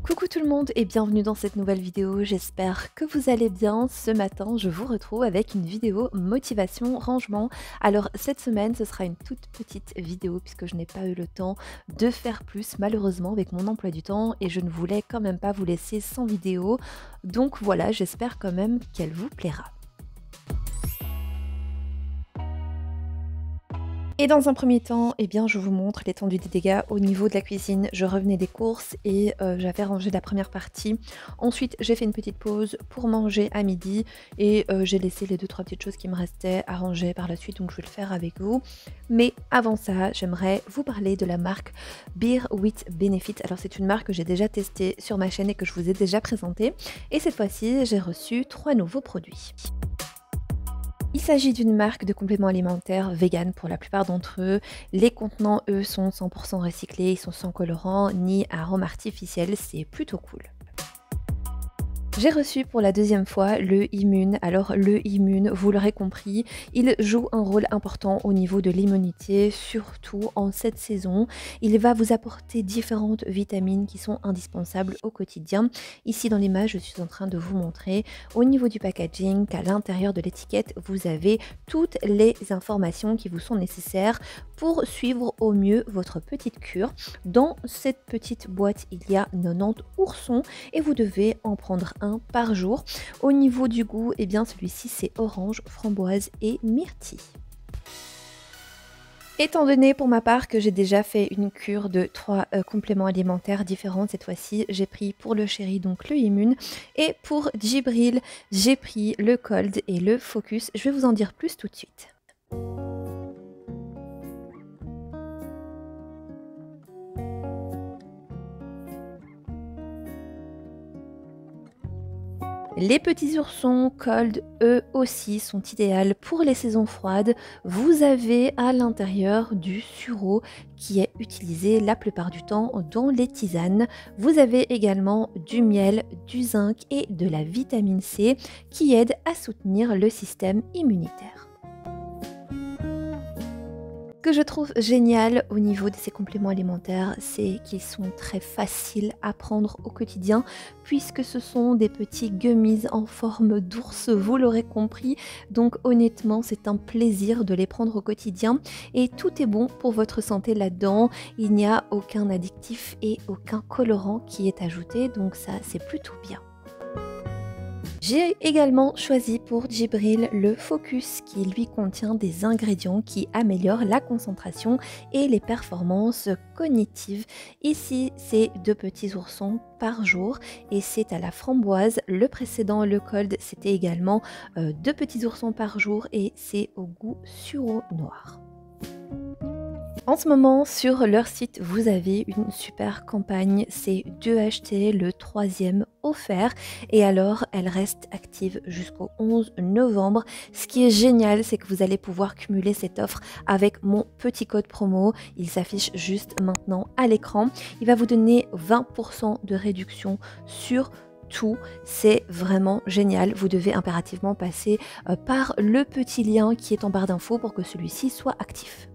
Coucou tout le monde et bienvenue dans cette nouvelle vidéo, j'espère que vous allez bien. Ce matin, je vous retrouve avec une vidéo motivation rangement. Alors cette semaine, ce sera une toute petite vidéo puisque je n'ai pas eu le temps de faire plus malheureusement avec mon emploi du temps et je ne voulais quand même pas vous laisser sans vidéo. Donc voilà, j'espère quand même qu'elle vous plaira. Et dans un premier temps, eh bien, je vous montre l'étendue des dégâts au niveau de la cuisine. Je revenais des courses et j'avais rangé la première partie. Ensuite, j'ai fait une petite pause pour manger à midi et j'ai laissé les 2-3 petites choses qui me restaient à ranger par la suite, donc je vais le faire avec vous. Mais avant ça, j'aimerais vous parler de la marque Beer with Benefit. Alors c'est une marque que j'ai déjà testée sur ma chaîne et que je vous ai déjà présentée. Et cette fois-ci, j'ai reçu 3 nouveaux produits. Il s'agit d'une marque de compléments alimentaires vegan pour la plupart d'entre eux. Les contenants, eux, sont 100% recyclés, ils sont sans colorant ni arôme artificiel, c'est plutôt cool. J'ai reçu pour la deuxième fois le Immune. Alors le Immune, vous l'aurez compris, il joue un rôle important au niveau de l'immunité, surtout en cette saison. Il va vous apporter différentes vitamines qui sont indispensables au quotidien. Ici dans l'image, je suis en train de vous montrer au niveau du packaging qu'à l'intérieur de l'étiquette, vous avez toutes les informations qui vous sont nécessaires pour suivre au mieux votre petite cure. Dans cette petite boîte, il y a 90 oursons et vous devez en prendre un par jour. Au niveau du goût, eh bien celui-ci c'est orange, framboise et myrtille. Étant donné pour ma part que j'ai déjà fait une cure de 3 compléments alimentaires différents, cette fois-ci j'ai pris pour le chéri donc le Immune et pour Djibril j'ai pris le Cold et le Focus. Je vais vous en dire plus tout de suite. Les petits oursons Cold, eux aussi, sont idéaux pour les saisons froides. Vous avez à l'intérieur du sureau qui est utilisé la plupart du temps dans les tisanes. Vous avez également du miel, du zinc et de la vitamine C qui aident à soutenir le système immunitaire. Ce que je trouve génial au niveau de ces compléments alimentaires, c'est qu'ils sont très faciles à prendre au quotidien puisque ce sont des petits gummies en forme d'ours, vous l'aurez compris. Donc honnêtement, c'est un plaisir de les prendre au quotidien et tout est bon pour votre santé là-dedans. Il n'y a aucun addictif et aucun colorant qui est ajouté, donc ça c'est plutôt bien. J'ai également choisi pour Djibril le Focus qui lui contient des ingrédients qui améliorent la concentration et les performances cognitives. Ici, c'est 2 petits oursons par jour et c'est à la framboise. Le précédent, le Cold, c'était également 2 petits oursons par jour et c'est au goût sureau noir. En ce moment, sur leur site, vous avez une super campagne, c'est 2 achetés, le 3e offert. Et alors, elle reste active jusqu'au 11 novembre. Ce qui est génial, c'est que vous allez pouvoir cumuler cette offre avec mon petit code promo. Il s'affiche juste maintenant à l'écran. Il va vous donner 20% de réduction sur tout, c'est vraiment génial. Vous devez impérativement passer par le petit lien qui est en barre d'infos pour que celui-ci soit actif.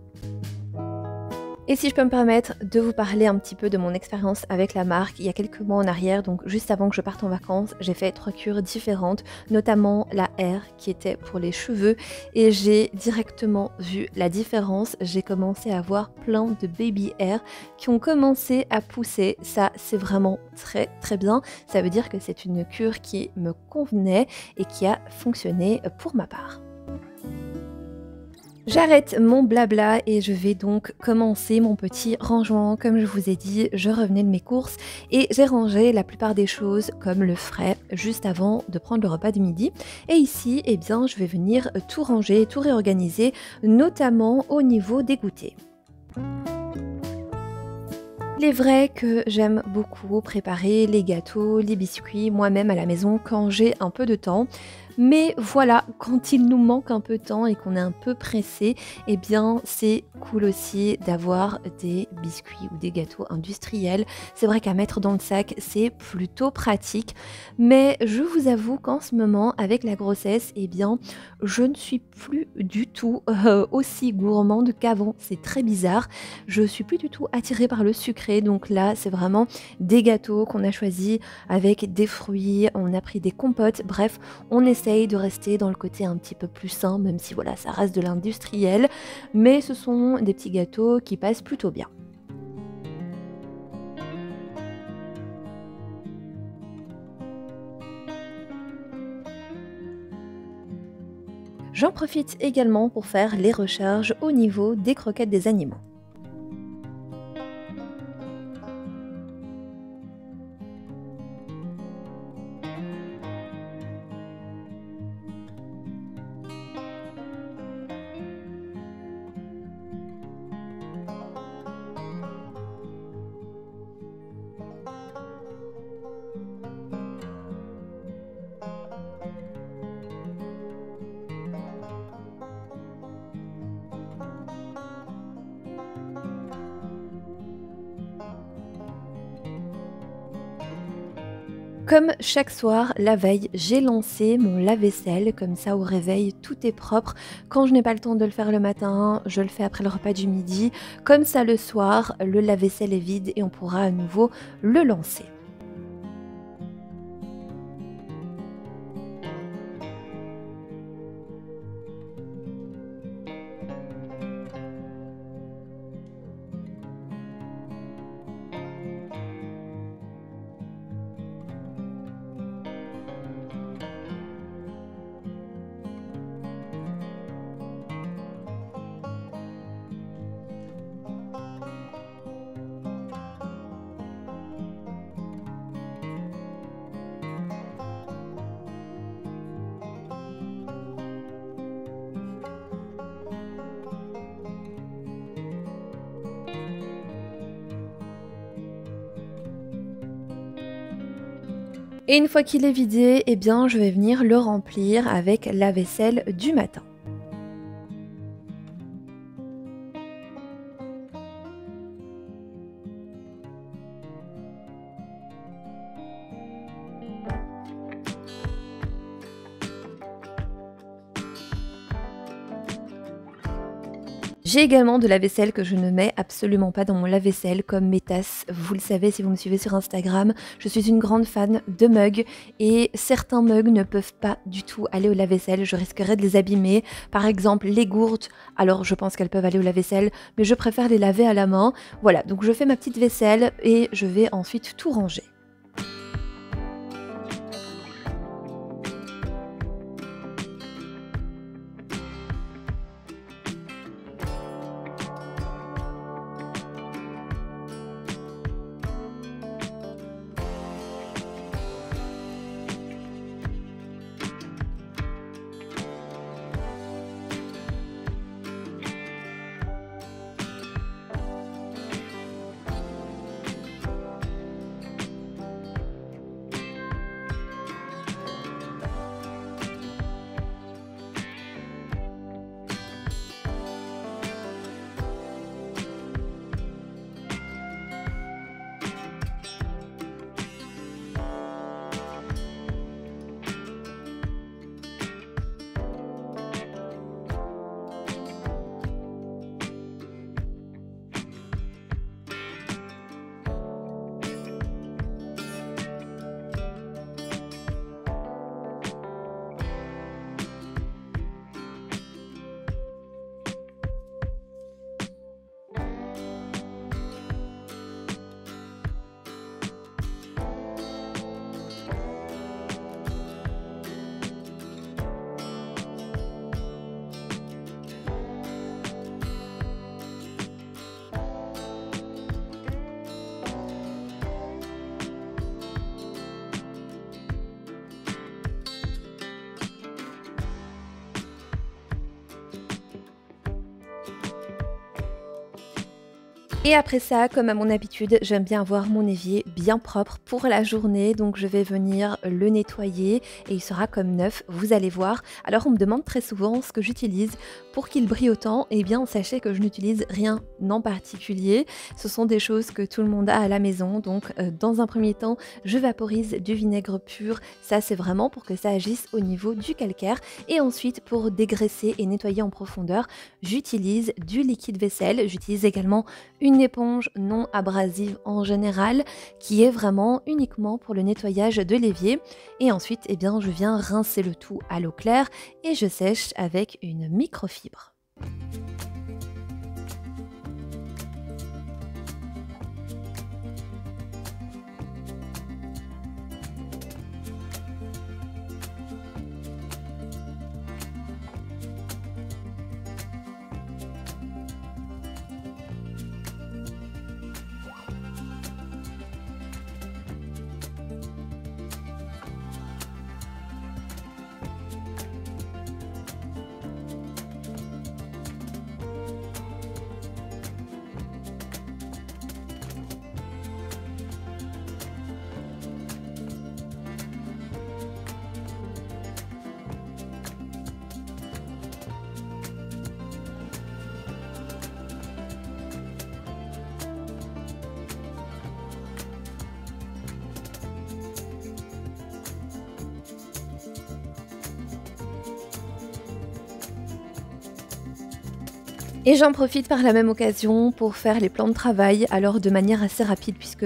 Et si je peux me permettre de vous parler un petit peu de mon expérience avec la marque, il y a quelques mois en arrière, donc juste avant que je parte en vacances, j'ai fait 3 cures différentes, notamment la R qui était pour les cheveux et j'ai directement vu la différence. J'ai commencé à avoir plein de baby hair qui ont commencé à pousser. Ça, c'est vraiment très bien. Ça veut dire que c'est une cure qui me convenait et qui a fonctionné pour ma part. J'arrête mon blabla et je vais donc commencer mon petit rangement. Comme je vous ai dit, je revenais de mes courses et j'ai rangé la plupart des choses comme le frais juste avant de prendre le repas de midi. Et ici, eh bien, je vais venir tout ranger, tout réorganiser, notamment au niveau des goûters. Il est vrai que j'aime beaucoup préparer les gâteaux, les biscuits moi-même à la maison quand j'ai un peu de temps. Mais voilà, quand il nous manque un peu de temps et qu'on est un peu pressé, eh bien, c'est cool aussi d'avoir des biscuits ou des gâteaux industriels. C'est vrai qu'à mettre dans le sac, c'est plutôt pratique. Mais je vous avoue qu'en ce moment, avec la grossesse, eh bien, je ne suis plus du tout aussi gourmande qu'avant. C'est très bizarre. Je suis plus du tout attirée par le sucré. Donc là, c'est vraiment des gâteaux qu'on a choisis avec des fruits. On a pris des compotes. Bref, on essaye de rester dans le côté un petit peu plus sain, même si voilà, ça reste de l'industriel. Mais ce sont des petits gâteaux qui passent plutôt bien. J'en profite également pour faire les recharges au niveau des croquettes des animaux. Comme chaque soir, la veille, j'ai lancé mon lave-vaisselle, comme ça au réveil, tout est propre. Quand je n'ai pas le temps de le faire le matin, je le fais après le repas du midi. Comme ça le soir, le lave-vaisselle est vide et on pourra à nouveau le lancer. Et une fois qu'il est vidé, eh bien, je vais venir le remplir avec la vaisselle du matin. J'ai également de la vaisselle que je ne mets absolument pas dans mon lave-vaisselle, comme mes tasses. Vous le savez si vous me suivez sur Instagram, je suis une grande fan de mugs et certains mugs ne peuvent pas du tout aller au lave-vaisselle. Je risquerais de les abîmer. Par exemple, les gourdes, alors je pense qu'elles peuvent aller au lave-vaisselle, mais je préfère les laver à la main. Voilà, donc je fais ma petite vaisselle et je vais ensuite tout ranger. Et après ça, comme à mon habitude, j'aime bien avoir mon évier bien propre pour la journée, donc je vais venir le nettoyer et il sera comme neuf, vous allez voir. Alors on me demande très souvent ce que j'utilise pour qu'il brille autant, et bien sachez que je n'utilise rien en particulier. Ce sont des choses que tout le monde a à la maison, donc dans un premier temps, je vaporise du vinaigre pur, ça c'est vraiment pour que ça agisse au niveau du calcaire. Et ensuite, pour dégraisser et nettoyer en profondeur, j'utilise du liquide vaisselle, j'utilise également une éponge non abrasive en général qui est vraiment uniquement pour le nettoyage de l'évier, et ensuite eh bien, je viens rincer le tout à l'eau claire et je sèche avec une microfibre. Et j'en profite par la même occasion pour faire les plans de travail, alors de manière assez rapide puisque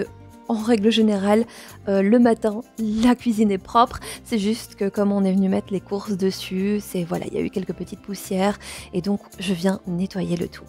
en règle générale, le matin, la cuisine est propre. C'est juste que comme on est venu mettre les courses dessus, c'est voilà, il y a eu quelques petites poussières et donc je viens nettoyer le tout.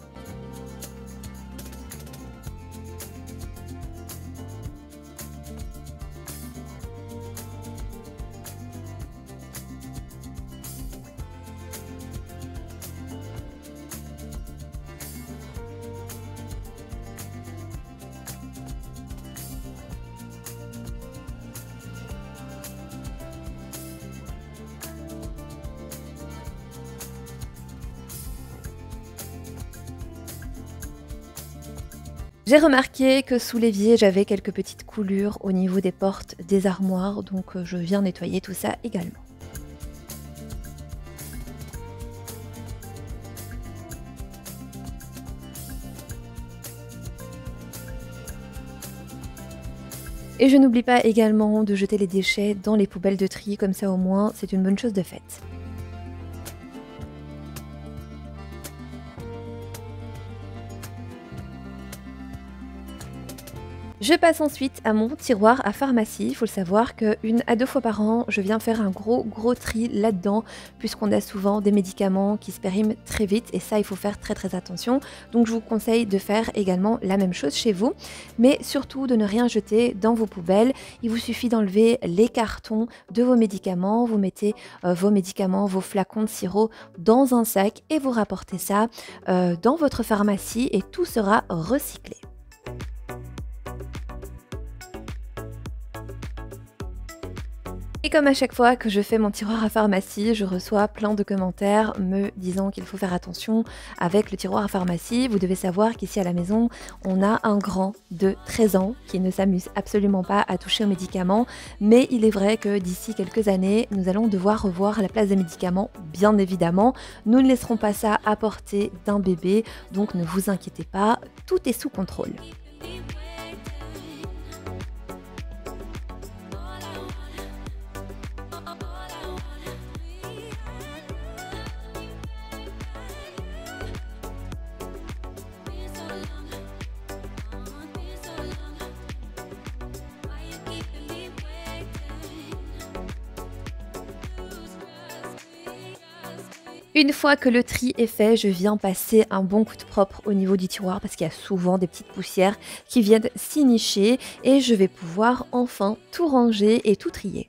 J'ai remarqué que sous l'évier, j'avais quelques petites coulures au niveau des portes des armoires, donc je viens nettoyer tout ça également. Et je n'oublie pas également de jeter les déchets dans les poubelles de tri, comme ça au moins c'est une bonne chose de faite. Je passe ensuite à mon tiroir à pharmacie. Il faut le savoir qu'une à deux fois par an, je viens faire un gros tri là-dedans, puisqu'on a souvent des médicaments qui se périment très vite et ça, il faut faire très attention. Donc je vous conseille de faire également la même chose chez vous, mais surtout de ne rien jeter dans vos poubelles. Il vous suffit d'enlever les cartons de vos médicaments, vous mettez vos médicaments, vos flacons de sirop dans un sac et vous rapportez ça dans votre pharmacie et tout sera recyclé. Et comme à chaque fois que je fais mon tiroir à pharmacie, je reçois plein de commentaires me disant qu'il faut faire attention avec le tiroir à pharmacie. Vous devez savoir qu'ici à la maison, on a un grand de 13 ans qui ne s'amuse absolument pas à toucher aux médicaments. Mais il est vrai que d'ici quelques années, nous allons devoir revoir la place des médicaments, bien évidemment. Nous ne laisserons pas ça à portée d'un bébé, donc ne vous inquiétez pas, tout est sous contrôle. Une fois que le tri est fait, je viens passer un bon coup de propre au niveau du tiroir parce qu'il y a souvent des petites poussières qui viennent s'y nicher et je vais pouvoir enfin tout ranger et tout trier.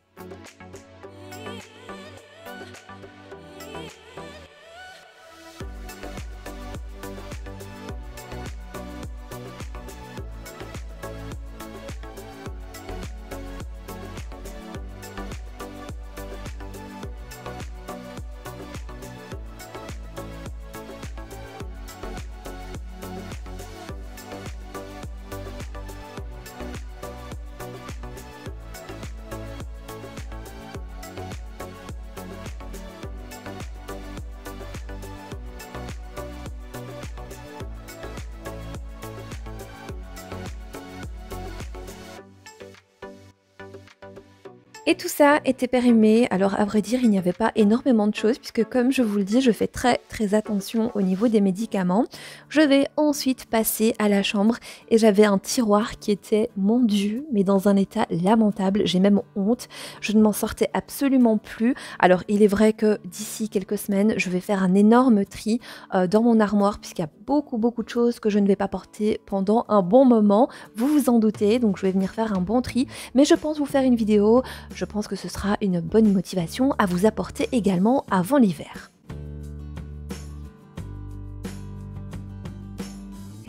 Et tout ça était périmé. Alors à vrai dire, il n'y avait pas énormément de choses puisque comme je vous le dis, je fais très attention au niveau des médicaments. Je vais ensuite passer à la chambre et j'avais un tiroir qui était, mon Dieu, mais dans un état lamentable. J'ai même honte. Je ne m'en sortais absolument plus. Alors il est vrai que d'ici quelques semaines, je vais faire un énorme tri dans mon armoire puisqu'il y a beaucoup de choses que je ne vais pas porter pendant un bon moment. Vous vous en doutez, donc je vais venir faire un bon tri. Mais je pense vous faire une vidéo. Je pense que ce sera une bonne motivation à vous apporter également avant l'hiver.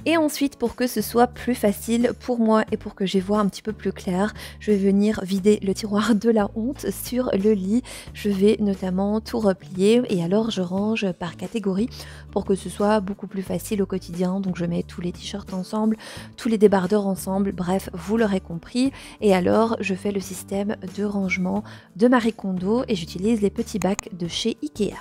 Et ensuite, pour que ce soit plus facile pour moi et pour que j'y vois un petit peu plus clair, je vais venir vider le tiroir de la honte sur le lit. Je vais notamment tout replier et alors je range par catégorie pour que ce soit beaucoup plus facile au quotidien. Donc je mets tous les t-shirts ensemble, tous les débardeurs ensemble, bref, vous l'aurez compris. Et alors je fais le système de rangement de Marie Kondo et j'utilise les petits bacs de chez Ikea.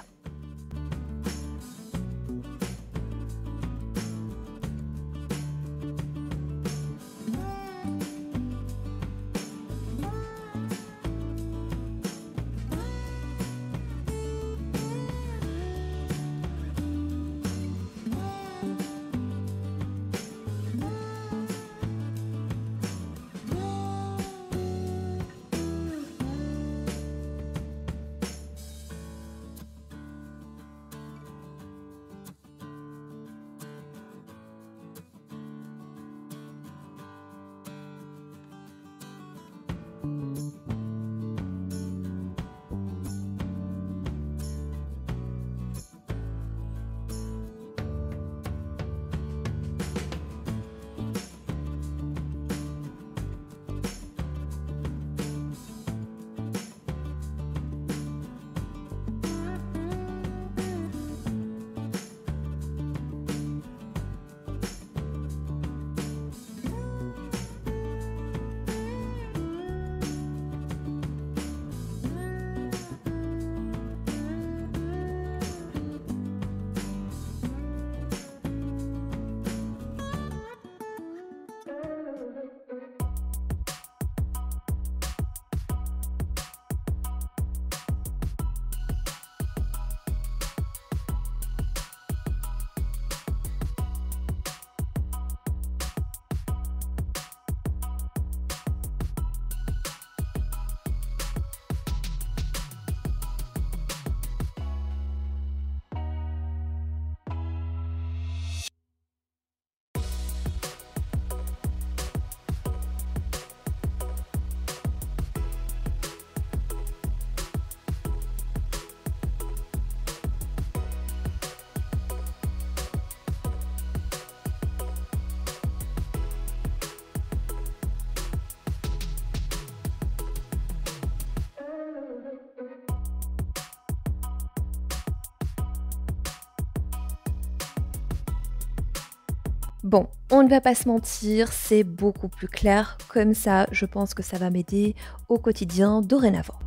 Bon, on ne va pas se mentir, c'est beaucoup plus clair. Comme ça, je pense que ça va m'aider au quotidien dorénavant.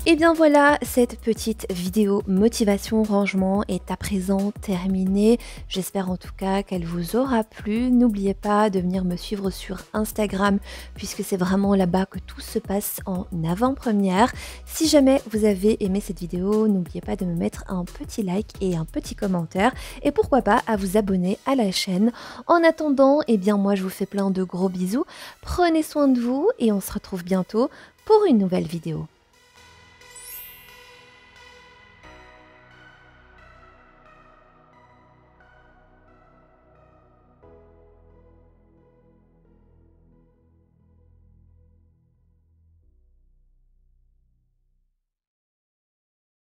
Et bien voilà, cette petite vidéo motivation rangement est à présent terminée. J'espère en tout cas qu'elle vous aura plu. N'oubliez pas de venir me suivre sur Instagram puisque c'est vraiment là-bas que tout se passe en avant-première. Si jamais vous avez aimé cette vidéo, n'oubliez pas de me mettre un petit like et un petit commentaire et pourquoi pas à vous abonner à la chaîne. En attendant, eh bien moi je vous fais plein de gros bisous. Prenez soin de vous et on se retrouve bientôt pour une nouvelle vidéo.